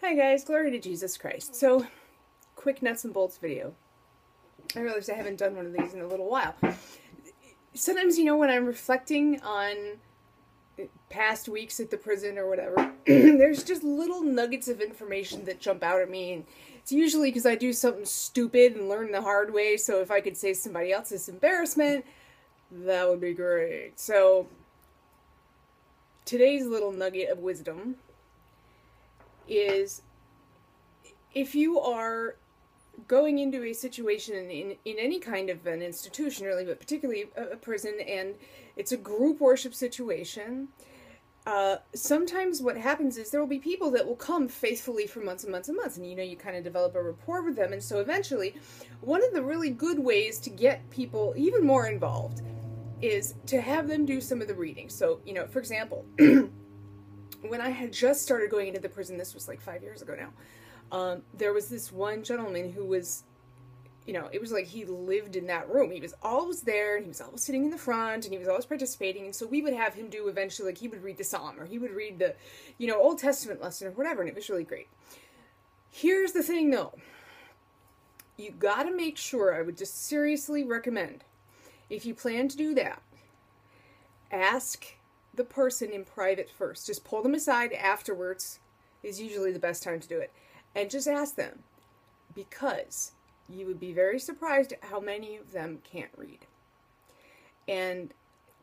Hi guys, glory to Jesus Christ. So, quick nuts and bolts video. I realize I haven't done one of these in a little while. Sometimes, when I'm reflecting on past weeks at the prison or whatever, there's just little nuggets of information that jump out at me. And it's usually because I do something stupid and learn the hard way, so if I could save somebody else's embarrassment, that would be great. So, today's little nugget of wisdom is if you are going into a situation in any kind of an institution, really, but particularly a prison, and it's a group worship situation, sometimes what happens is there will be people that will come faithfully for months and months and months, and you kind of develop a rapport with them, and so eventually, one of the really good ways to get people even more involved is to have them do some of the reading. So, for example, when I had just started going into the prison, this was like 5 years ago now, there was this one gentleman who was, it was like he lived in that room. He was always there, and he was always sitting in the front, and he was always participating, and so we would have him do eventually, like he would read the Psalm, or he would read the, Old Testament lesson, or whatever, and it was really great. Here's the thing, though. You gotta make sure, I would just seriously recommend, if you plan to do that, ask the person in private first. Just pull them aside afterwards is usually the best time to do it. And just ask them, because you would be very surprised at how many of them can't read. And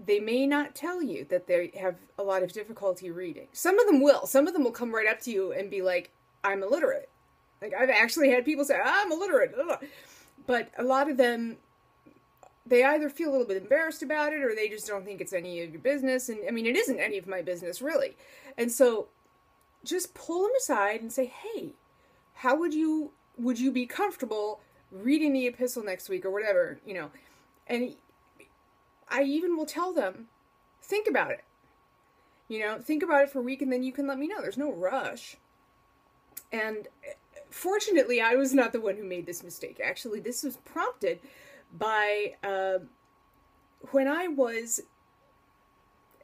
they may not tell you that they have a lot of difficulty reading. Some of them will. Some of them will come right up to you and be like, I'm illiterate. Like, I've actually had people say, I'm illiterate. But a lot of them, they either feel a little bit embarrassed about it, or they just don't think it's any of your business. And I mean, it isn't any of my business, really. And so just pull them aside and say, hey, how would you be comfortable reading the epistle next week or whatever, And I even will tell them, think about it. Think about it for a week, and then you can let me know. There's no rush. And fortunately, I was not the one who made this mistake. Actually, this was prompted by when I was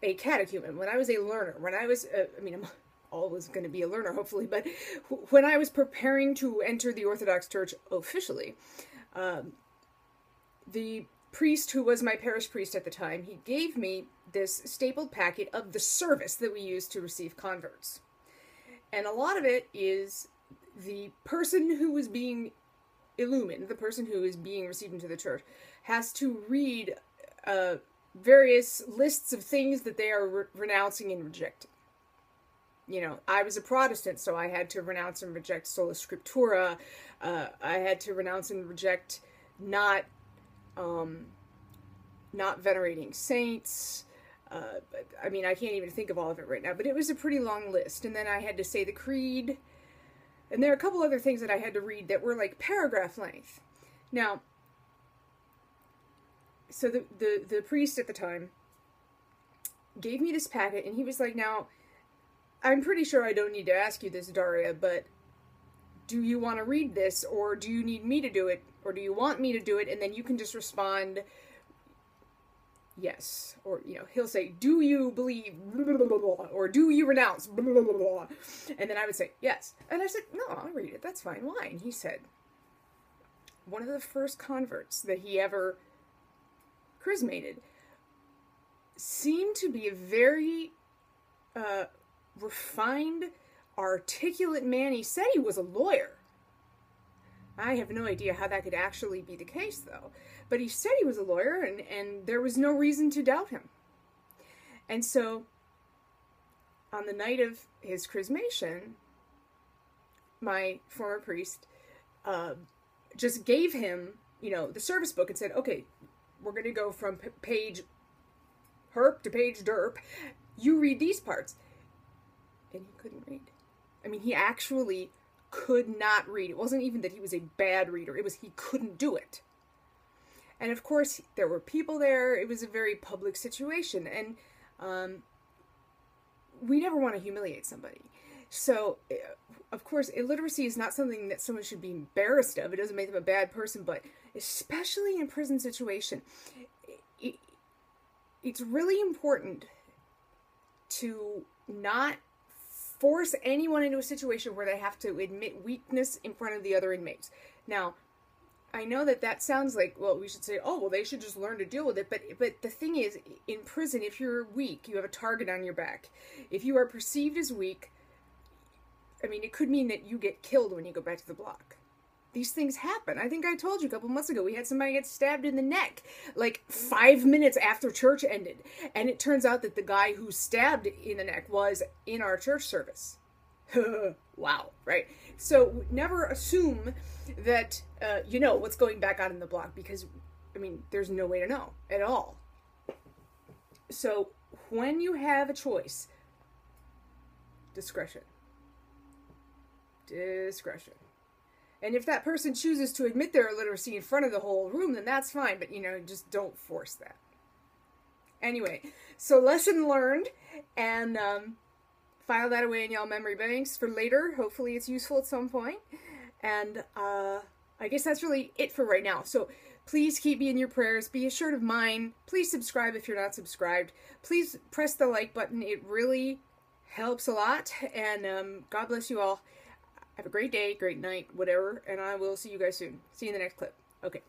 a catechumen, when I was a learner, when I was, I'm always going to be a learner, hopefully, but when I was preparing to enter the Orthodox Church officially, the priest who was my parish priest at the time, he gave me this stapled packet of the service that we use to receive converts. And a lot of it is the person who was being illumined, the person who is being received into the church, has to read various lists of things that they are renouncing and rejecting. I was a Protestant, so I had to renounce and reject sola scriptura. I had to renounce and reject not venerating saints. I can't even think of all of it right now, but it was a pretty long list. And then I had to say the creed. And there are a couple other things that I had to read that were like paragraph length. Now, so the priest at the time gave me this packet, and he was like, now, I'm pretty sure I don't need to ask you this, Daria, but do you want to read this, or do you need me to do it, or do you want me to do it? And then you can just respond yes, or, he'll say, do you believe, blah, blah, blah, blah, or do you renounce, blah, blah, blah, blah. And then I would say, yes. And I said, no, I'll read it, that's fine, why? And he said, one of the first converts that he ever chrismated seemed to be a very refined, articulate man. He said he was a lawyer. I have no idea how that could actually be the case, though. But he said he was a lawyer, and there was no reason to doubt him. And so, on the night of his chrismation, my former priest just gave him, the service book and said, okay, we're going to go from page herp to page derp. You read these parts. And he couldn't read. He actually could not read. It wasn't even that he was a bad reader. It was he couldn't do it. And of course, there were people there. It was a very public situation. And we never want to humiliate somebody. So, of course, illiteracy is not something that someone should be embarrassed of. It doesn't make them a bad person. But especially in a prison situation, it's really important to not force anyone into a situation where they have to admit weakness in front of the other inmates. Now, I know that sounds like, well, we should say, oh, well, they should just learn to deal with it. But the thing is, in prison, if you're weak, you have a target on your back. If you are perceived as weak, I mean, it could mean that you get killed when you go back to the block. These things happen. I think I told you a couple months ago, we had somebody get stabbed in the neck, like 5 minutes after church ended. And it turns out that the guy who stabbed in the neck was in our church service. Wow, right? So never assume that you know what's going back on in the block, because, I mean, there's no way to know at all. So when you have a choice, discretion. Discretion. And if that person chooses to admit their illiteracy in front of the whole room, then that's fine. But, you know, just don't force that. Anyway, so lesson learned. And file that away in y'all memory banks for later. Hopefully it's useful at some point. And I guess that's really it for right now. So please keep me in your prayers. Be assured of mine. Please subscribe if you're not subscribed. Please press the like button. It really helps a lot. And God bless you all. Have a great day, great night, whatever, and I will see you guys soon. See you in the next clip. Okay.